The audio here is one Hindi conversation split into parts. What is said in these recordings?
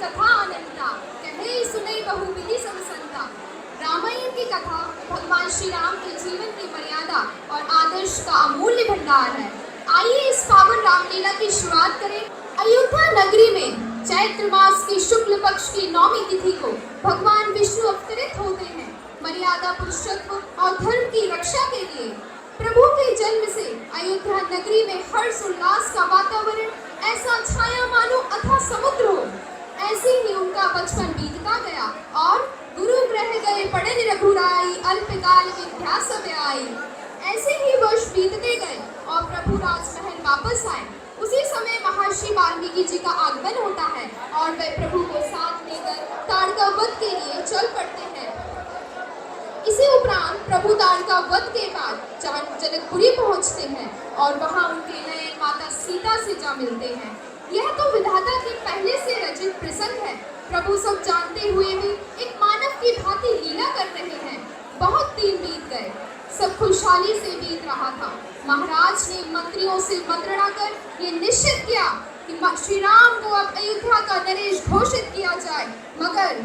कथा अनंता, कहे सुने बहु विधि सब संता। रामायण की कथा भगवान श्री राम के जीवन की मर्यादा और आदर्श का अमूल्य भंडार है। आइए इस पावन रामलीला की शुरुआत करें। अयोध्या नगरी में चैत्र मास की शुक्ल पक्ष की 9वीं तिथि को भगवान विष्णु अवतरित होते हैं। मर्यादा पुरुषत्व और धर्म की रक्षा के लिए प्रभु के जन्म से अयोध्या नगरी में हर्ष उल्लास का वातावरण ऐसा छाया मानो अथाह समुद्र हो। ऐसे ही उनका बचपन बीतता गया और गुरु ग्रह गए पढ़न रघुराई, अल्पकाल विद्या सब आई। ऐसे ही वर्ष बीतते गए और प्रभु राजमहल वापस आए। उसी समय महर्षि वाल्मीकि जी का आगमन होता है और वे प्रभु को साथ लेकर ताड़का वध के लिए चल पड़ते हैं। इसी उपरांत प्रभु ताड़का वध के बाद जनकपुरी पहुंचते हैं और वहां उनके नयन माता सीता से जा मिलते हैं। यह तो विधाता के पहले से रचित प्रसंग है। प्रभु सब जानते हुए भी एक मानव की भांति लीला कर रहे हैं। बहुत दिन बीत गए, सब खुशहाली से बीत रहा था। महाराज ने मंत्रियों से मंत्रणा कर ये निश्चित किया कि श्री राम को अब अयोध्या का नरेश घोषित किया जाए। मगर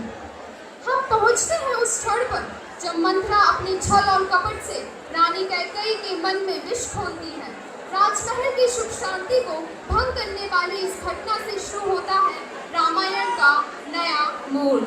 हम पहुंचते हैं उस क्षण पर जब मंत्रा अपने छल और कपट से रानी कैकेयी के मन में विष खोलती है। राजमहल की सुख शांति को भंग करने वाली इस घटना से शुरू होता है रामायण का नया मोड़।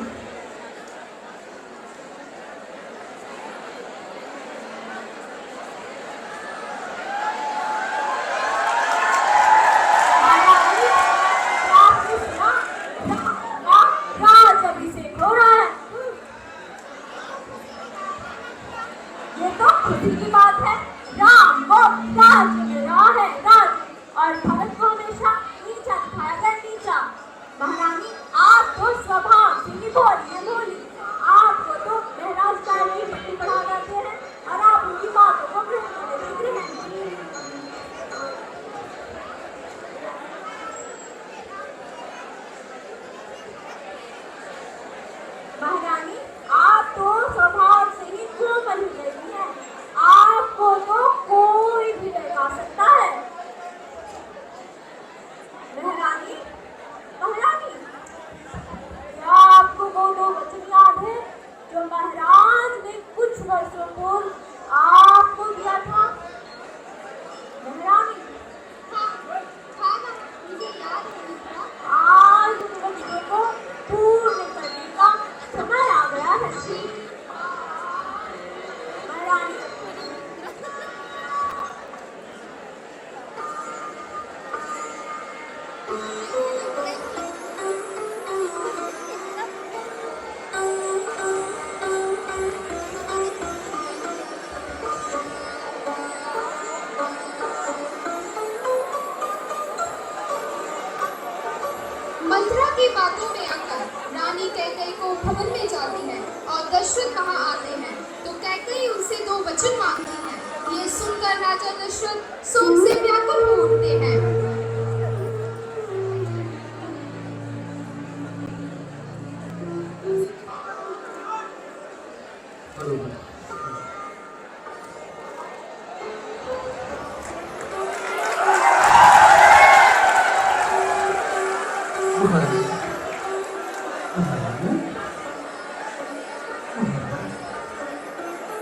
महारानी, आप तो स्वभाव से ही कोमल ही रहती हैं। आपको तो कोई भी लगा सकता है। महारानी, महारानी, क्या आपको वो दो वचन याद है जो महाराज ने कुछ वर्षों पूर्व आपको दिया था? महारानी, मुझे याद है। आज उन वचनों को पूर्ण करने का समय आ गया है। महारानी, मंत्रा की बातों में आकर रानी कैकेयी को भवन में जाती है और दशरथ वहां आते हैं तो कैकेयी उनसे दो वचन मांगती है। ये सुनकर राजा दशरथ शोक से व्याकुल हो उठते हैं।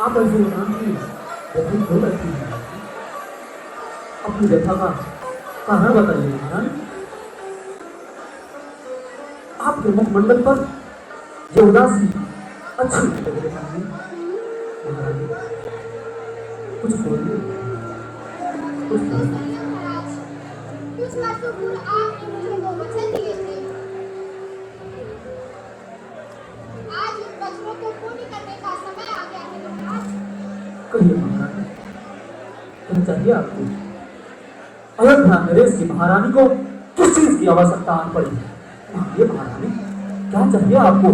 आप ऐसे नाम की व्यथा क्यों रखती हैं? अपनी व्यथा का कारण बताइए महारानी। आपके मुखमंडल पर ये उदासी अच्छी नहीं लग रही महारानी। कुछ बोलिए, कुछ बोलिए। कुछ वर्षों पूर्व आपने मुझे वो वचन दिए थे। आज उन वचनों को पूर्ण करने का समय आ गया है महाराज। कहिए महारानी, क्या चाहिए आपको? अयोध्या नरेश की महारानी को किस चीज की आवश्यकता आन पड़ी? मांगिए महारानी, क्या चाहिए आपको?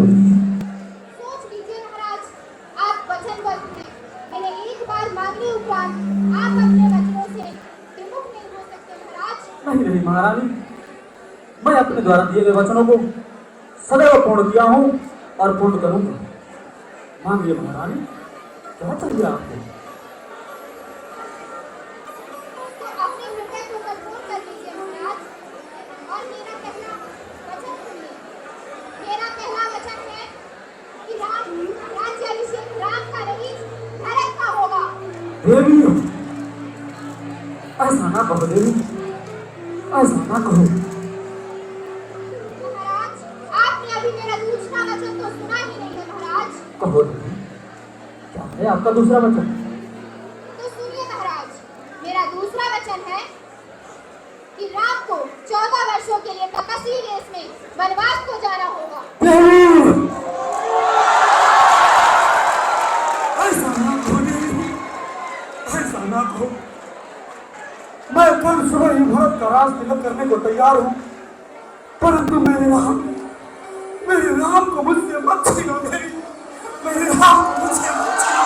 सोच लीजिए महाराज, आप वचनबद्ध हैं। मैंने एक बार मांगने उपरांत आप अपने वचनों से विमुख नहीं हो सकते महाराज। नहीं महारानी, मैं अपने द्वारा दिए गए वचनों को सदैव पूर्ण किया हूँ और पूर्ण करूंगा। मांगिए महारानी, क्या चाहिए आपको? तो अपने हृदय को कठोर कर लीजिए महाराज और मेरा कहना वचन सुनिए। देवी ऐसा ना कहो देवी, ऐसा ना कहो। महाराज, आपने अभी मेरा दूसरा वचन तो सुना ही नहीं है महाराज। कहो देवी, क्या है आपका दूसरा वचन? तो सुनिए महाराज, मेरा दूसरा वचन है कि राम को 14 वर्षों के लिए तपस्वी देश में वनवास को जाना होगा। देवी ऐसा ना कहो देवी, ऐसा ना कहो। मैं कल सुबह ही भरत का राज तिलक करने को तैयार हूँ, परंतु मेरे राम को मुझसे मत छीनो देवी, मेरे राम को मुझसे मत छीनो।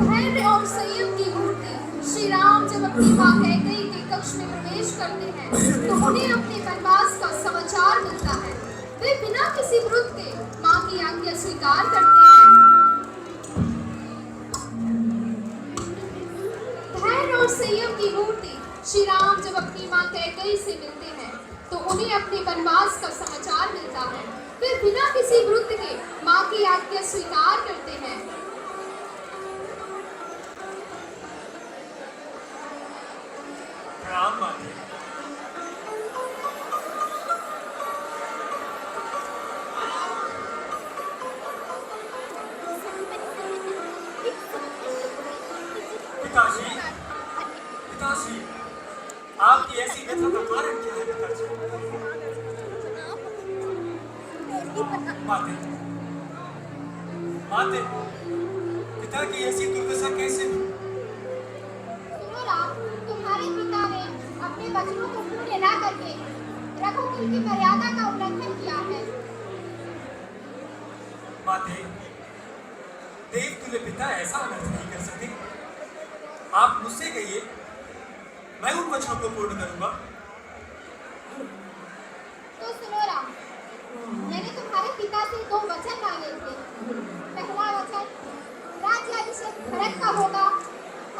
धैर्य और संयम की मूर्ति श्री राम जब अपनी मां कैकेयी के कक्ष में प्रवेश करते हैं तो उन्हें अपने वनवास का समाचार मिलता है। वे बिना किसी विरोध के मां की आज्ञा स्वीकार करते हैं। धैर्य और संयम की मूर्ति श्री राम जब अपनी मां कैकेयी से मिलते हैं तो उन्हें अपने वनवास का समाचार मिलता है। वे बिना किसी विरोध के मां की आज्ञा स्वीकार करते हैं। राम माते, पिताजी, पिताजी, आपकी ऐसी व्यथा का कारण क्या है पिताजी? माते, माते, पिता की ऐसी दुर्दशा कैसे हुई? सुनो राम, तुम्हारे पिता ने अपने वचनों को पूरे ना करके रघुकुल की मर्यादा का उल्लंघन किया है। माते, देव तुल्य पिता ऐसा अनर्थ नहीं कर सकते। आप मुझसे कहिए, मैं उन वचनों को पूर्ण करूंगा। तो सुनो राम, मैंने तुम्हारे पिता से 2 वचन मांगे थे। पहला वचन राज्याभिषेक भरत का होगा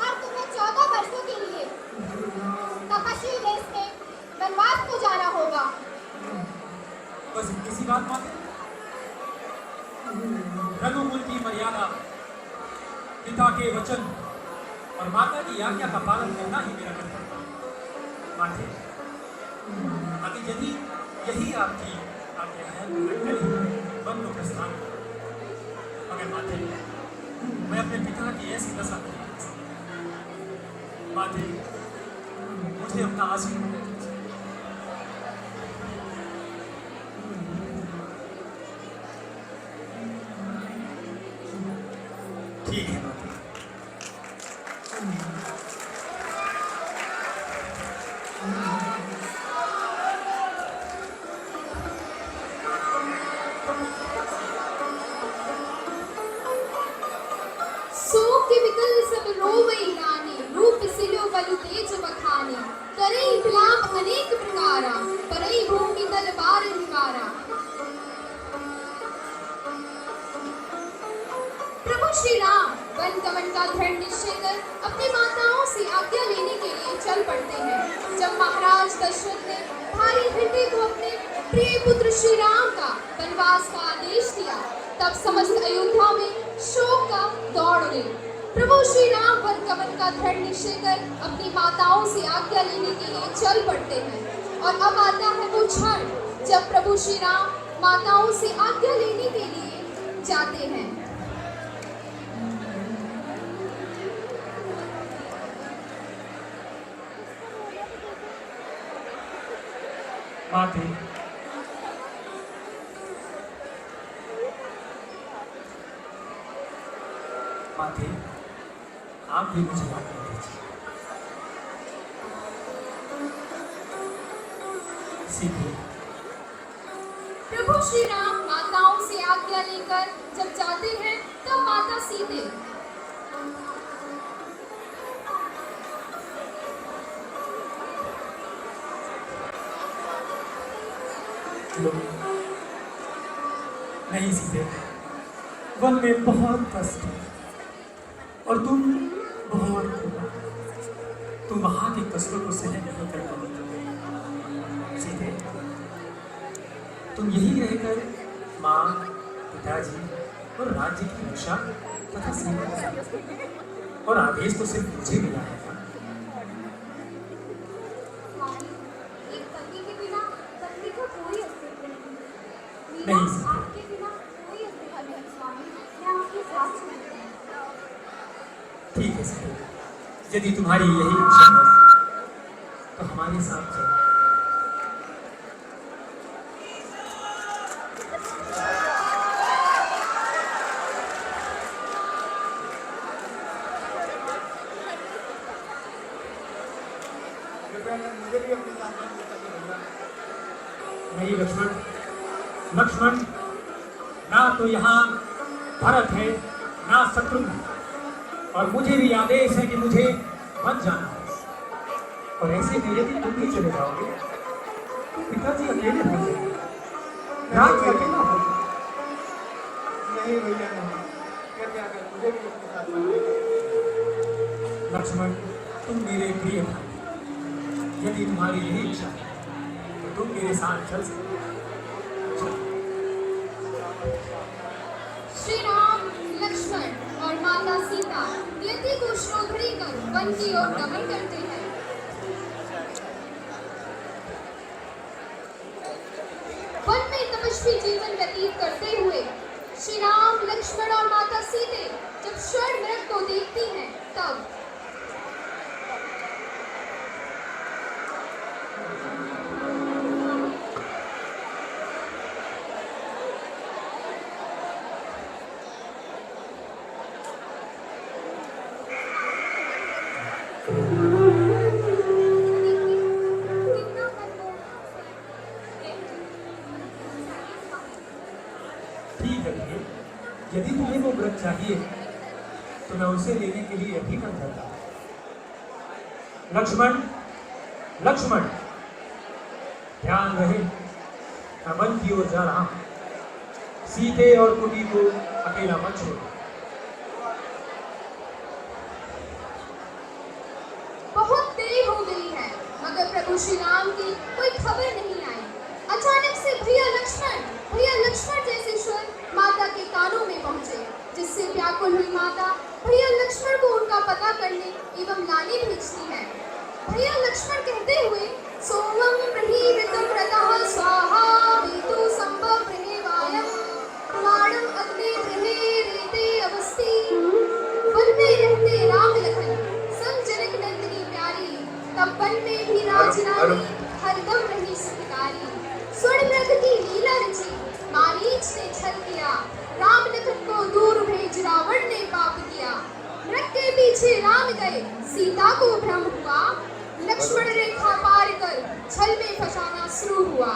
और तुम्हें 14 वर्षों के लिए तपस्वी देश में वनवास को जाना होगा। बस इतनी सी बात माते। रघुकुल की मर्यादा, पिता के वचन और माता की आज्ञा का पालन करना ही मेरा कर्तव्य है। माते, अभी यदि यही आपकी आज्ञा है तो मैं कल ही वन को प्रस्थान करूं। मगर माते, मैं अपने पिता की ऐसी दशा नहीं देख सकता। माते, मुझे अपना आशीर्वाद दीजिए। ठीक है माता। शोक के विकल सब रोवई रानी, रूप सिलो बलु तेज बखानी। करई विलाप अनेक प्रकारा, परई भूमि तल बार निवारा। प्रभु श्री राम वन गमन का दृढ़ निश्चय कर अपनी माताओं से आज्ञा लेने के लिए चल पड़ते हैं। जब महाराज दशरथ ने भाई हृदय को अपने प्रिय पुत्र श्री राम का वनवास का आदेश दिया, तब समस्त अयोध्या में शोक का दौड़ उड़ी। प्रभु श्री राम वन गमन का दृढ़ निश्चय कर अपनी माताओं से आज्ञा लेने के लिए चल पड़ते हैं। और अब आता है वो क्षण जब प्रभु श्री राम माताओं से आज्ञा लेने के लिए जाते हैं। माते, माते, आप भी मुझे आज्ञा दीजिए। सीधे प्रभु श्री राम माताओं से आज्ञा लेकर जब जाते हैं तब माता सीते नहीं सीधे, वन में बहुत कष्ट है। और तुम बहुत तुम वहां के कष्टों को सहन नहीं कर पाओगे। सीधे तुम यही रहकर माँ, पिताजी और राज्य की रक्षा तथा सेवा करोगे। और आदेश तो सिर्फ मुझे मिला है ना। एक पति के बिना पत्नी का कोई अस्तित्व नहीं। नहीं, मीरा, सीता। आपके बिना कोई अस्तित्व नहीं स्वामी। मैं आपके साथ चलती हूँ। ठीक है सीता, यदि तुम्हारी यही इच्छा है तो हमारे साथ चलो। नहीं लक्ष्मण, लक्ष्मण, ना तो यहाँ भरत है ना शत्रुघ्न, और मुझे भी आदेश है कि मुझे मत जाना है। और ऐसे में यदि तुम भी चले जाओगे तो पिताजी अकेले हो जाएंगे, राज्य अकेला हो जाएगा। नहीं भैया नहीं, कृपया कर मुझे भी अपने साथ ले जाओ। लक्ष्मण, तुम मेरे प्रिय भाई, यदि तुम्हारी यही इच्छा है तो तुम मेरे साथ चल सकते हो। चलो। श्री राम, लक्ष्मण और माता सीता यति को श्रोधरी कर वन की ओर गमन करते हैं। वन में तपस्वी जीवन व्यतीत करते हुए श्री राम, लक्ष्मण और माता सीते जब स्वर्ण मृग को देखती हैं तब कितना ठीक है भैया, यदि तुम्हें वो व्रत चाहिए तो मैं उसे लेने के लिए अभी कर जाता हूँ। लक्ष्मण, लक्ष्मण, ध्यान रहे, मैं वन की ओर जा रहा हूँ। सीते और कुटी को अकेला मत छोड़ो। बहुत देर हो गई है मगर प्रभु श्री राम की कोई खबर नहीं आई। अचानक से भैया लक्ष्मण जैसे स्वर माता के कानों में पहुंचे, जिससे व्याकुल हुई माता भैया लक्ष्मण को उनका पता करने एवं लाने भेजती है। भैया लक्ष्मण कहते हुए सोमं प्रहीवितं रतः स्वाहा वेतु संभव प्रणेवायम प्रमाणम अग्ने गृहे रेते अवस्थी। वन में रहते राम लखन संग जनक नंदिनी प्यारी, तब वन में भी राजरानी हरदम रही सुखकारी। स्वर्ण मृग की लीला रची मारीच ने छल किया, राम लखन को दूर भेज रावण ने पाप किया। मृग के पीछे राम गए, सीता को भ्रम हुआ, लक्ष्मण रेखा पार कर छल में फंसाना शुरू हुआ।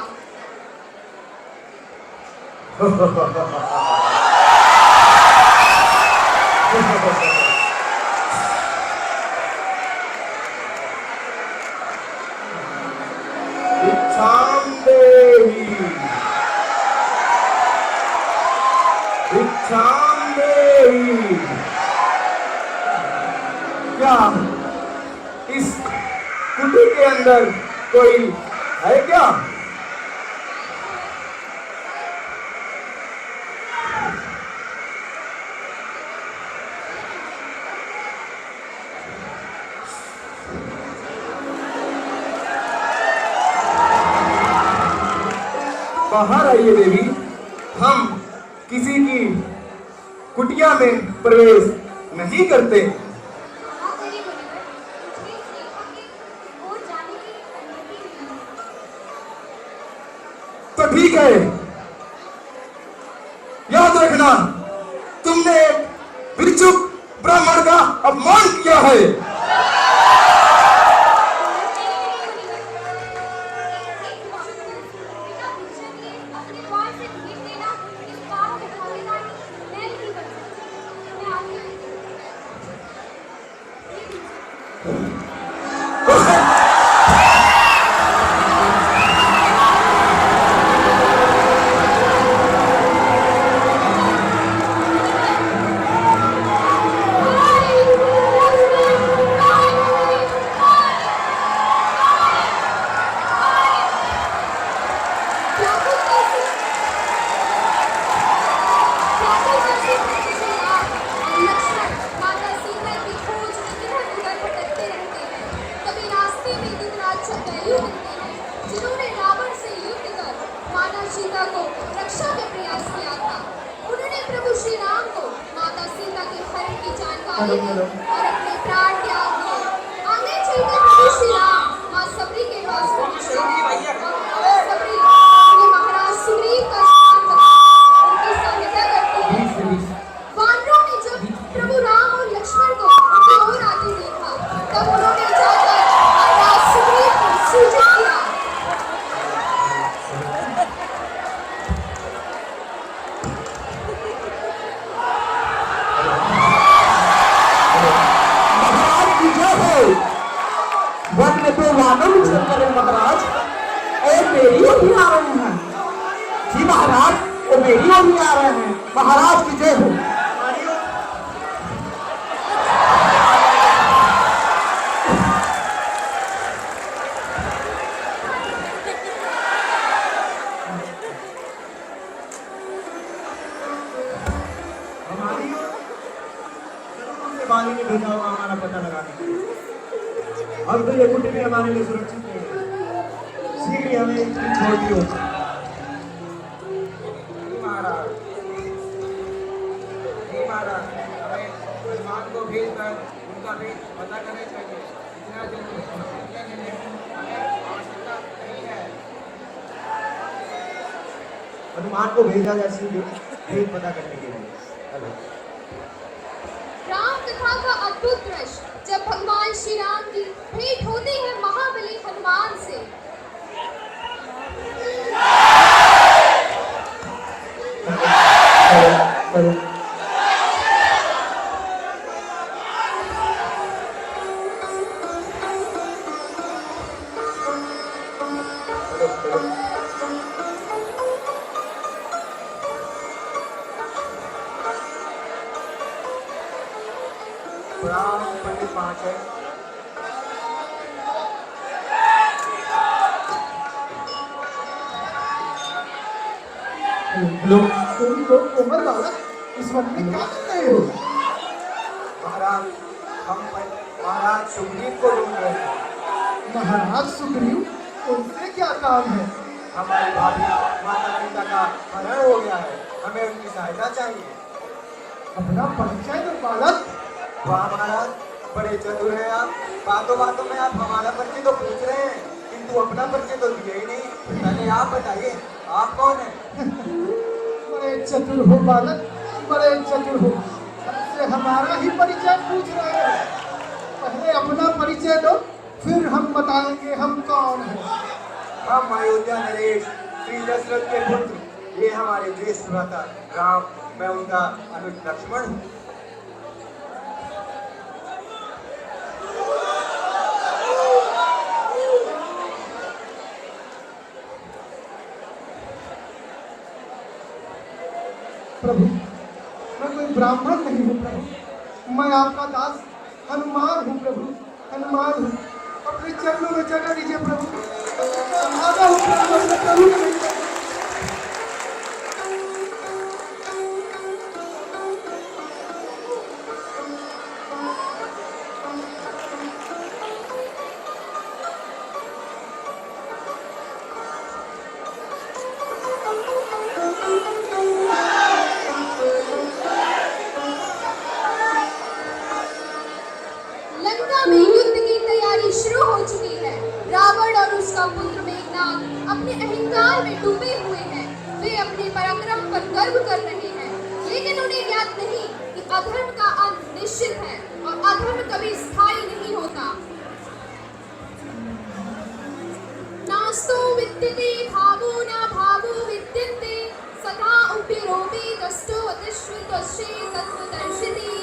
इच्छाम देहि, इच्छाम देहि। क्या इस कुटी के अंदर कोई है क्या? बाहर आइए देवी, हम किसी की कुटिया में प्रवेश नहीं करते। हाँ तेरी मुनिवर, मुझे इस रेखा की ओर जाने की अनुमति नहीं है। तो ठीक है, याद रखना, तुमने एक भिक्षुक ब्राह्मण का अपमान किया है। सीता को रक्षा का प्रयास किया था। उन्होंने प्रभु श्री राम को माता सीता के हरण की जानकारी दी और अपने प्राण त्याग दिए। आगे चलकर प्रभु श्री राम मां सबरी के पास पहुंचे और मां सबरी उन्हें महाराज सुग्रीव का स्थान बताकर उनकी सहायता करती है। वानरों ने जब प्रभु राम और लक्ष्मण को उनकी ओर आते देखा तब उन्होंने जाकर महाराज सुग्रीव को सूचित किया। महाराज की जय हो। वन में तो वानर उछल कर रहे महाराज, और मेरी ओर भी आ रहे हैं। जी महाराज, वो मेरी ओर भी आ रहे हैं। महाराज की जय हो। हमारी ओर हमसे बाली ने भेजा होगा हमारा पता लगाने के लिए। अब तो ये कुटी भी हमारे लिए सुरक्षित नहीं है। शीघ्र ही हमें इसकी छोड़नी होगी। महाराज, हमें हनुमान को भेजकर उनका भेद पता करना चाहिए। इतना जल्दी हमें आवश्यकता नहीं है। हनुमान को भेजा जाए सीधे भेद पता करने के लिए। हेलो। राम कथा का अद्भुत दृश्य जब भगवान श्री राम की भेंट होती है महाबली हनुमान से। प्रणाम पंडित महाशय। लोग तुम लोग उम्र बालक इस वन में क्या कर रहे हो? महाराज, हम महाराज सुग्रीव को ढूंढ रहे हैं। महाराज सुग्रीव, उनसे क्या काम है? हमारी भाभी माता सीता का हरण हो गया है, हमें उनकी सहायता चाहिए। अपना परिचय दो बालक। वाह महाराज, बड़े चतुर हैं आप। बातों बातों में आप हमारा परिचय तो पूछ रहे हैं, किंतु अपना परिचय तो दिए ही नहीं। पहले आप बताइए, आप कौन हैं? बड़े चतुर हो बालक, बड़े चतुर हो। हमसे हमारा ही परिचय पूछ रहे हो। पहले अपना परिचय दो, फिर हम बताएंगे हम कौन हैं। हम अयोध्या नरेश श्री दशरथ के पुत्र, ये हमारे ज्येष्ठ भ्राता राम, मैं उनका अनुज लक्ष्मण हूँ। प्रभु, मैं कोई ब्राह्मण नहीं हूँ प्रभु, मैं आपका दास हनुमान हूँ प्रभु, हनुमान हूँ। अपने चरणों में जगह दीजिए प्रभु। आगा हूँ प्रभु, अपने प्रभु को नहीं जानता। लंका में युद्ध की तैयारी शुरू हो चुकी है। रावण और उसका पुत्र मेघनाद अपने अहंकार में डूबे हुए हैं। वे अपने पराक्रम पर गर्व कर रहे हैं, लेकिन उन्हें ज्ञात नहीं कि अधर्म का अंत निश्चित है और अधर्म कभी स्थायी नहीं होता। नास्तो विद्यते भावो न भावो विद्यन्ते सदा उपिरोमि कष्टो अतिश्रितोषे तत्त्वदर्शिनी।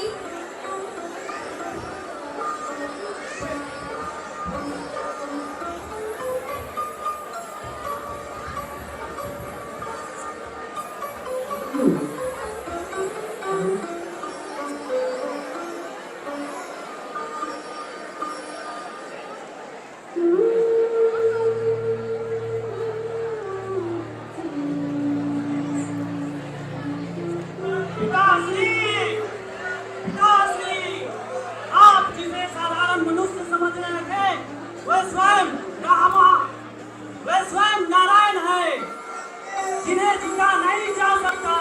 देखा नहीं जा सकता,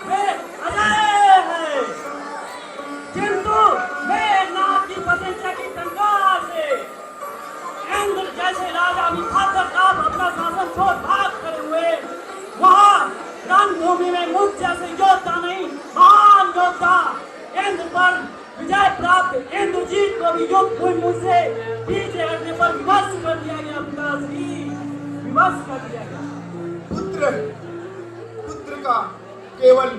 वे अजय है। किंतु वे नाथ की प्रशंसा की टंकार से इंद्र जैसे राजा भी खातर अपना शासन छोड़ भाग करे हुए वहां रणभूमि में मुझ जैसे योद्धा नहीं, महान योद्धा इंद्र पर विजय प्राप्त इंद्रजीत को भी युद्ध भूमि से पीछे हटने पर विवश कर दिया गया। पिताश्री, विवश कर दिया गया। पुत्र का केवल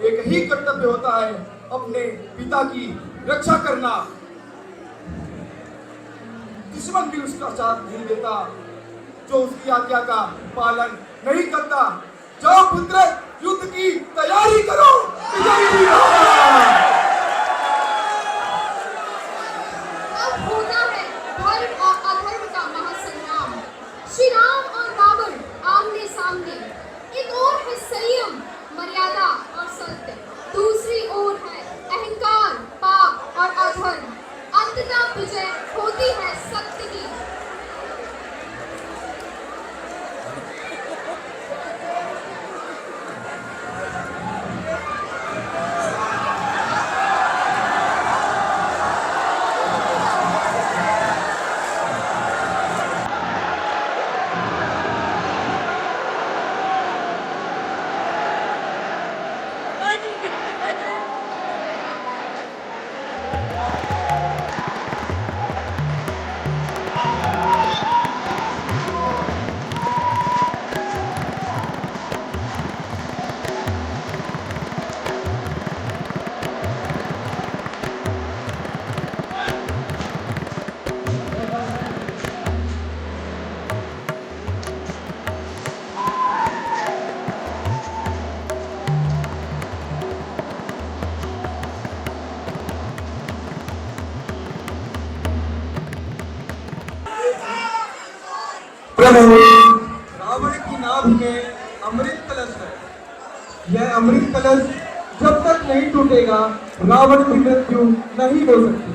एक ही कर्तव्य होता है, अपने पिता की रक्षा करना। दुश्मन भी उसका साथ नहीं देता, जो उसकी आज्ञा का पालन नहीं करता। जाओ पुत्र, युद्ध की तैयारी करो। अब होता है धर्म और अधर्म का महासंग्राम। श्री राम और रावण आमने सामने। एक ओर है संयम, मर्यादा और सत्य, दूसरी ओर है अहंकार, पाप और अधर्म। अंततः विजय होती है सत्य की। रावण की नाभ में अमृत कलश है। यह अमृत कलश जब तक नहीं टूटेगा, रावण की मृत्यु नहीं हो सकती।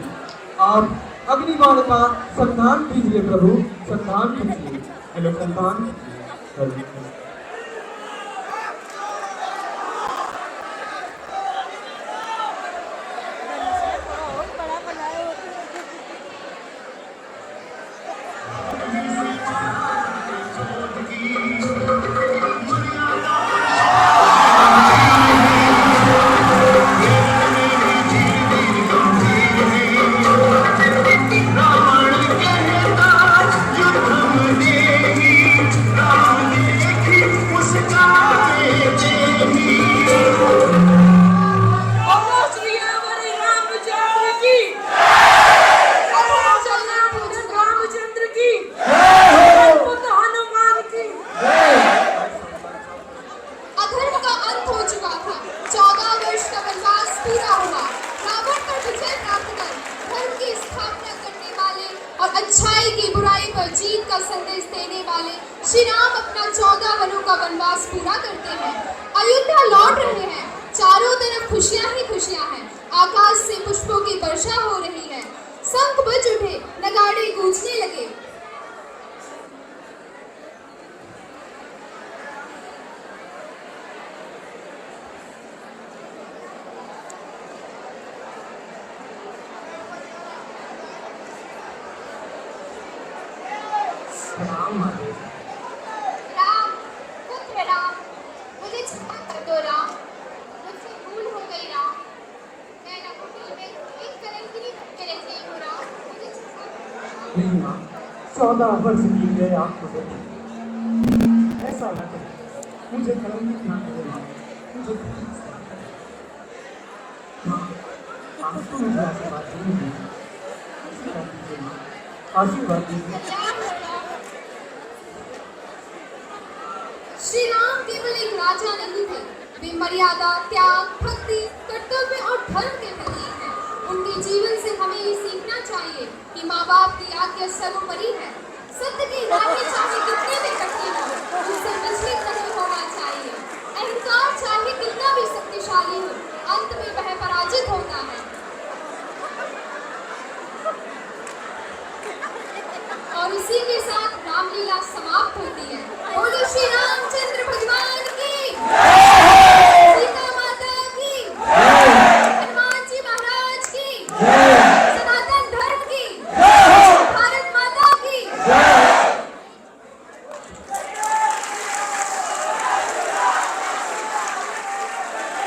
आप अग्निबाण का संधान कीजिए प्रभु, संधान कीजिए। हेलो संधान। अच्छाई की बुराई पर जीत का संदेश देने वाले श्री राम अपना 14 वनों का वनवास पूरा करते हैं। अयोध्या लौट रहे हैं। चारों तरफ खुशियां ही खुशियां हैं। आकाश से पुष्पों की वर्षा हो रही है। शंख बज उठे, नगाड़े गूंजने लगे। राम, पुत्र राम, मुझे क्षमा कर दो राम, मुझसे भूल हो गई राम। मैं नकुटी में एक कलंकिनी बन के रह गई हूँ राम, मुझे क्षमा कर दो राम। नहीं माँ, 14 वर्ष बीत गए आपको देखे। ऐसा न करें, मुझे कलंकित ना करें माँ, मुझे माँ, आप तो मुझे आशीर्वाद दीजिए। आशीर्वाद दीजिए माँ, आशीर्वाद दीजिए। श्री राम केवल एक राजा नहीं थे, वे मर्यादा, त्याग, भक्ति, कर्तव्य और धर्म के प्रतीक हैं। उनके जीवन से हमें ये सीखना चाहिए कि माँ बाप की आज्ञा सर्वोपरि है। सत्य की राहें चाहे कितनी भी कठिन हो, उससे विचलित नहीं होना चाहिए। अहंकार चाहे कितना भी शक्तिशाली हो, अंत में वह पराजित होता है। और इसी के साथ रामलीला समाप्त होती है। बोलो श्री रामचंद्र